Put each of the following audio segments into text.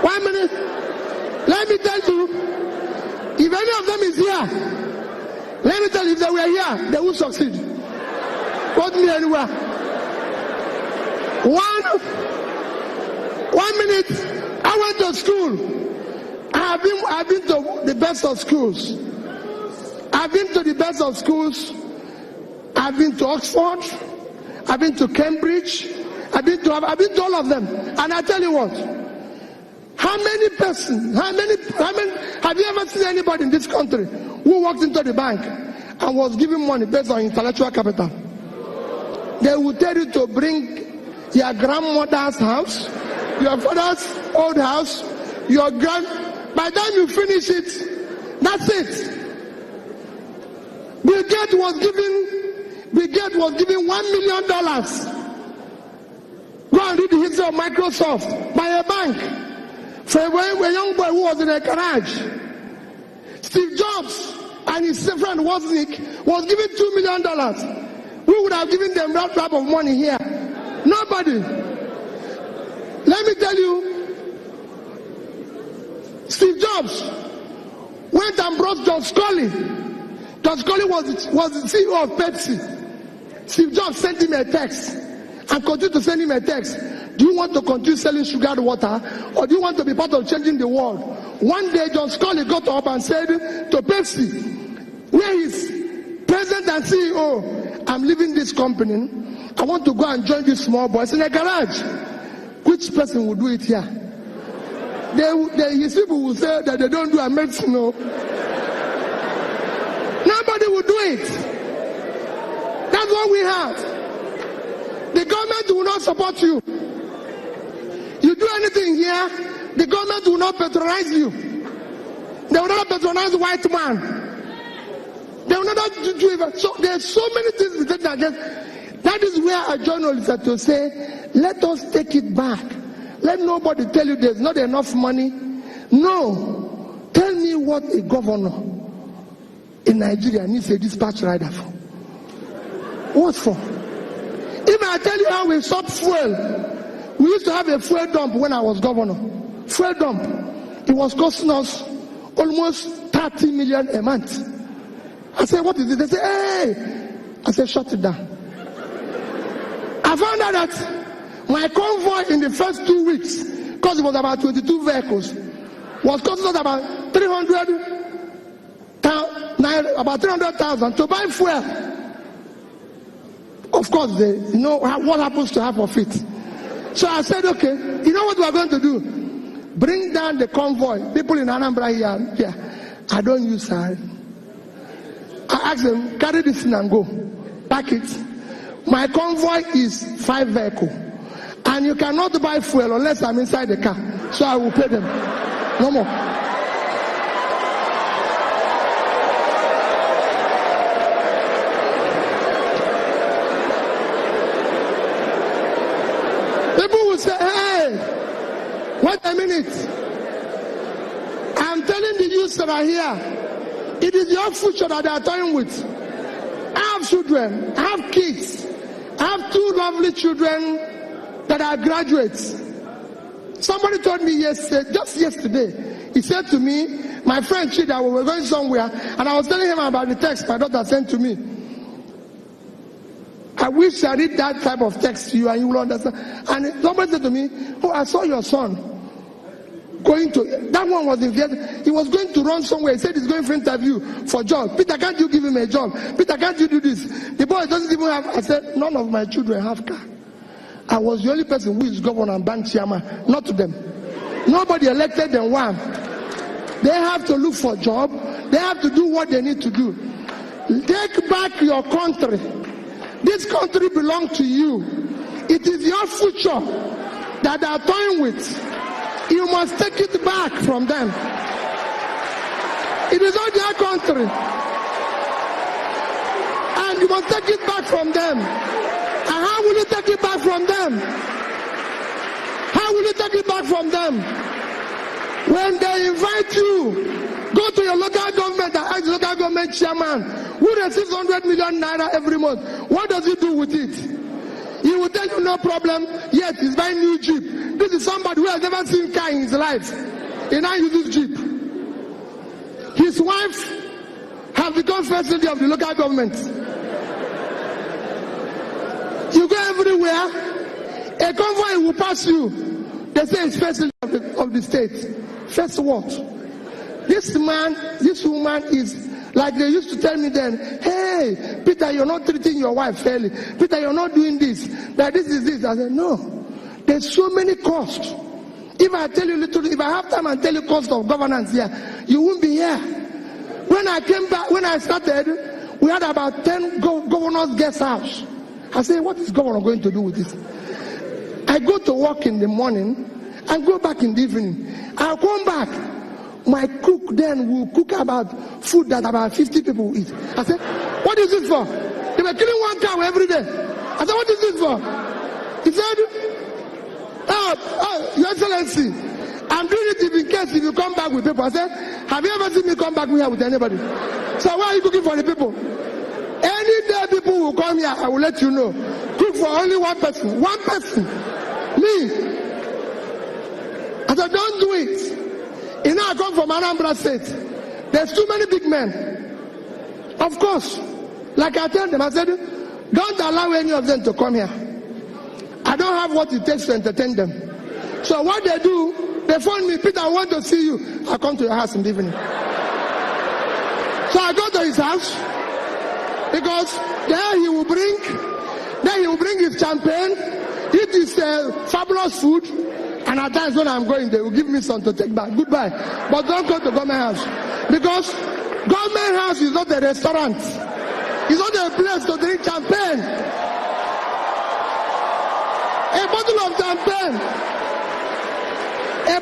1 minute. Let me tell you, if any of them is here, let me tell you, if they were here, they would succeed. Put me anywhere. 1 minute. I went to school. I've been to the best of schools. I've been to the best of schools. I've been to Oxford. I've been to Cambridge. I've been to all of them. And I tell you what, how many have you ever seen anybody in this country who walked into the bank and was given money based on intellectual capital? They will tell you to bring your grandmother's house, your father's old house, by the time you finish it, that's it. Bill Gates was given $1 million. Go and read the history of Microsoft by a bank for a young boy who was in a garage. Steve Jobs and his friend Wozniak was given $2 million. Who would have given them that type of money here? Nobody. Let me tell you, Steve Jobs went and brought John Scully. John Scully was the CEO of Pepsi. Steve Jobs sent him a text and continued to send him a text. Do you want to continue selling sugared water, or do you want to be part of changing the world? One day, John Scully got up and said to Pepsi, where is President and CEO? I'm leaving this company. I want to go and join these small boys in a garage. Which person will do it here? His people will say that they don't do a medicine. No. Nobody will do it. That's what we have. The government will not support you. You do anything here, the government will not patronize you. They will not patronize the white man. They will not do it. So there are so many things we take against. That is where a journalist had to say, let us take it back. Let nobody tell you there's not enough money. No. Tell me what a governor in Nigeria needs a dispatch rider for. What for? If I tell you how we stopped fuel, we used to have a fuel dump when I was governor. Fuel dump. It was costing us almost 30 million a month. I said, what is it? They say, hey. I said, shut it down. I found out that my convoy in the first 2 weeks, because it was about 22 vehicles, was costing us about 300,000 to buy fuel. Of course, you know what happens to half of it. So I said, okay, you know what we are going to do? Bring down the convoy. People in Anambra here, I don't use her. I asked them, carry this thing and go. Pack it. My convoy is 5 vehicles. And you cannot buy fuel unless I'm inside the car. So I will pay them. No more. People will say, hey, wait a minute. I'm telling the youth that are here, it is your future that they are toying with. I have children, I have kids. I have 2 lovely children that are graduates. Somebody told me yesterday, just yesterday, he said to me, my friend Chida, we were going somewhere, and I was telling him about the text my daughter sent to me. I wish I read that type of text to you and you will understand. And somebody said to me, oh, I saw your son going to, that one was in Vietnam. He was going to run somewhere. He said he's going for interview for job. Peter, can't you give him a job? Peter, can't you do this? The boy doesn't even have, I said, none of my children have car. I was the only person who is governor and bank chairman, not to them. Nobody elected them. One. They have to look for a job. They have to do what they need to do. Take back your country. This country belongs to you. It is your future that they are toying with. You must take it back from them. It is not their country. And you must take it back from them. And how will you take it back from them? How will you take it back from them? When they invite you, go to your local government and ask the local government chairman who receives 100 million naira every month. What does he do with it? He will take tell you no problem, yet he's buying new Jeep. This is somebody who has never seen car in his life. He now uses Jeep. His wife has become first lady of the local government. You go everywhere, a convoy will pass you. They say it's first lady of the state. First what? This man, this woman is like they used to tell me then, hey, Peter, you're not treating your wife fairly. Peter, you're not doing this. That this is this. I said, no. There's so many costs. If I tell you little, if I have time and tell you cost of governance here, you won't be here. When I came back, when I started, we had about 10 governors' guest house. I said, what is governor going to do with this? I go to work in the morning and go back in the evening. I'll come back. My cook then will cook about food that about 50 people will eat. I said, what is this for? They were killing one cow every day. I said, what is this for? He said, Your Excellency, I'm doing it in case if you come back with people. I said, have you ever seen me come back here with anybody? So why are you cooking for the people? Any day people will come here, I will let you know. Cook for only one person. One person. Me. I said, don't do it. You know, I come from Anambra State. There's too many big men. Of course. Like I tell them, I said, don't allow any of them to come here. I don't have what it takes to entertain them. So what they do, they phone me, Peter, I want to see you. I come to your house in the evening. So I go to his house, because there he will bring his champagne, eat his fabulous food, and at times when I'm going, they will give me some to take back. Goodbye. But don't go to government house. Because government house is not a restaurant. It's not a place to drink champagne. A bottle of champagne. A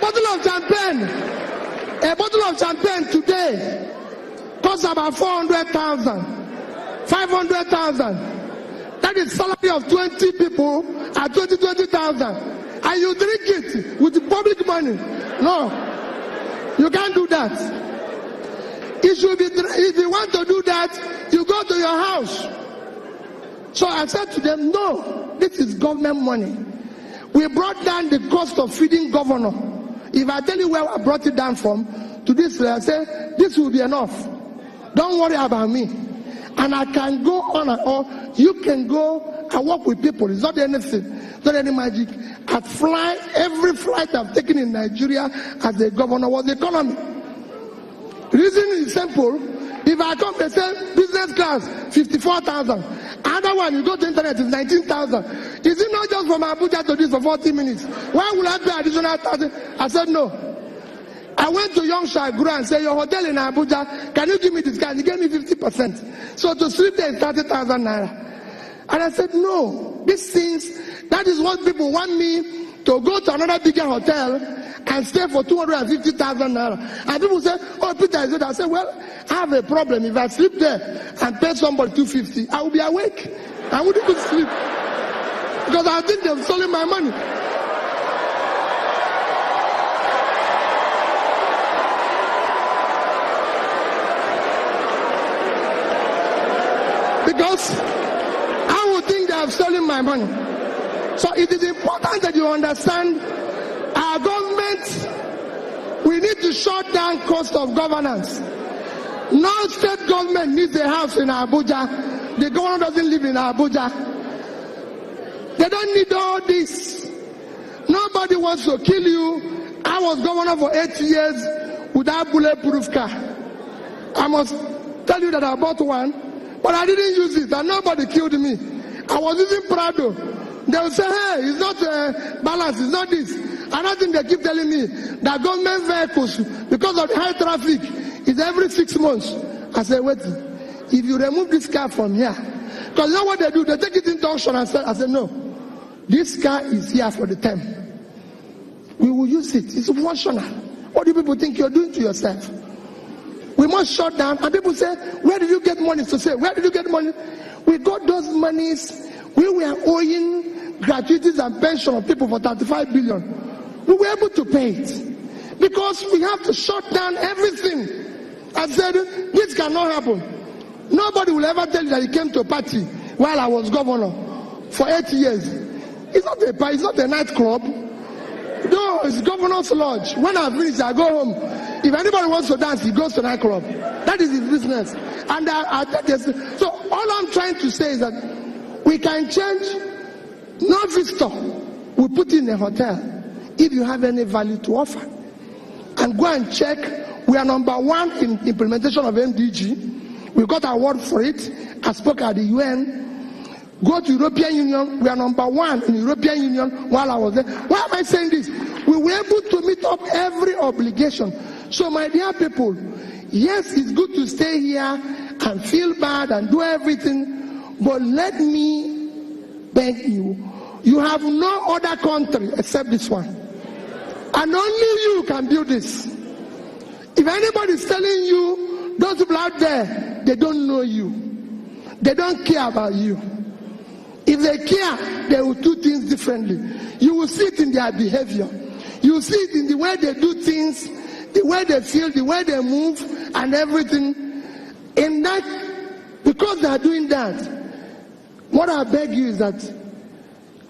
bottle of champagne today costs about 400,000, 500,000. That is salary of 20 people at 20,000. And you drink it with public money. No, you can't do that. It should be, if you want to do that, you go to your house. So I said to them, no, this is government money. We brought down the cost of feeding governor. If I tell you where I brought it down from, to this, I say, this will be enough. Don't worry about me. And I can go on and on. You can go and work with people. It's not anything. Not any magic. Every flight I've taken in Nigeria as a governor was economy. The reason is simple. If I come, they say business class, 54,000. Another one, you go to internet, is 19,000. Is it not just from Abuja to this for 40 minutes? Why will I pay additional 1,000? I said no. I went to Youngsha Guru and said, your hotel in Abuja, can you give me this guy? He gave me 50%. So to sleep there is 30,000 naira. And I said, no, these things, that is what people want me to go to another bigger hotel and stay for 250,000 naira. And people say, oh, Peter is good. I said, well, I have a problem. If I sleep there and pay somebody 250, I will be awake. I wouldn't even sleep. Because I think they've stolen my money. Because I would think they have stolen my money. So it is important that you understand our government, we need to shut down cost of governance. No state government needs a house in Abuja. The governor doesn't live in Abuja. They don't need all this. Nobody wants to kill you. I was governor for 8 years without bulletproof car. I must tell you that I bought one, but I didn't use it and nobody killed me. I was using Prado. They will say, hey, it's not balance, it's not this. Another thing they keep telling me, that government vehicles, because of the high traffic, is every 6 months. I said, wait, if you remove this car from here, because you know what they do? They take it into auction and I said, no, this car is here for the term. We will use it. It's functional. What do people think you're doing to yourself? We must shut down. And people say, where did you get money? To say, where did you get money? We got those monies. We were owing gratuities and pension of people for 35 billion. We were able to pay it. Because we have to shut down everything. I said, this cannot happen. Nobody will ever tell you that he came to a party while I was governor for 8 years. It's not a nightclub. No, it's Governor's Lodge. When I finish, I go home. If anybody wants to dance, he goes to nightclub. That is his business. And so all I'm trying to say is that we can change. No visitor will put in a hotel if you have any value to offer. And go and check. We are number 1 in implementation of MDG. We got award for it. I spoke at the UN. Go to European Union. We are number 1 in European Union while I was there. Why am I saying this? We were able to meet up every obligation. So my dear people, yes, it's good to stay here and feel bad and do everything, but let me beg you, you have no other country except this one. And only you can build this. If anybody is telling you, those people out there, they don't know you. They don't care about you. If they care, they will do things differently. You will see it in their behavior. You will see it in the way they do things, the way they feel, the way they move, and everything. In that, because they are doing that, what I beg you is that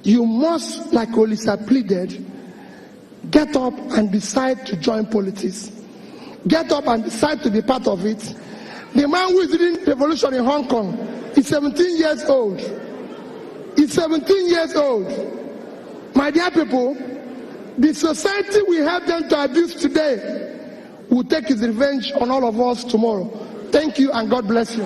you must, like Olisa pleaded, get up and decide to join politics. Get up and decide to be part of it. The man who is leading the revolution in Hong Kong is 17 years old. He's 17 years old. My dear people, the society we have them to abuse today will take its revenge on all of us tomorrow. Thank you and God bless you.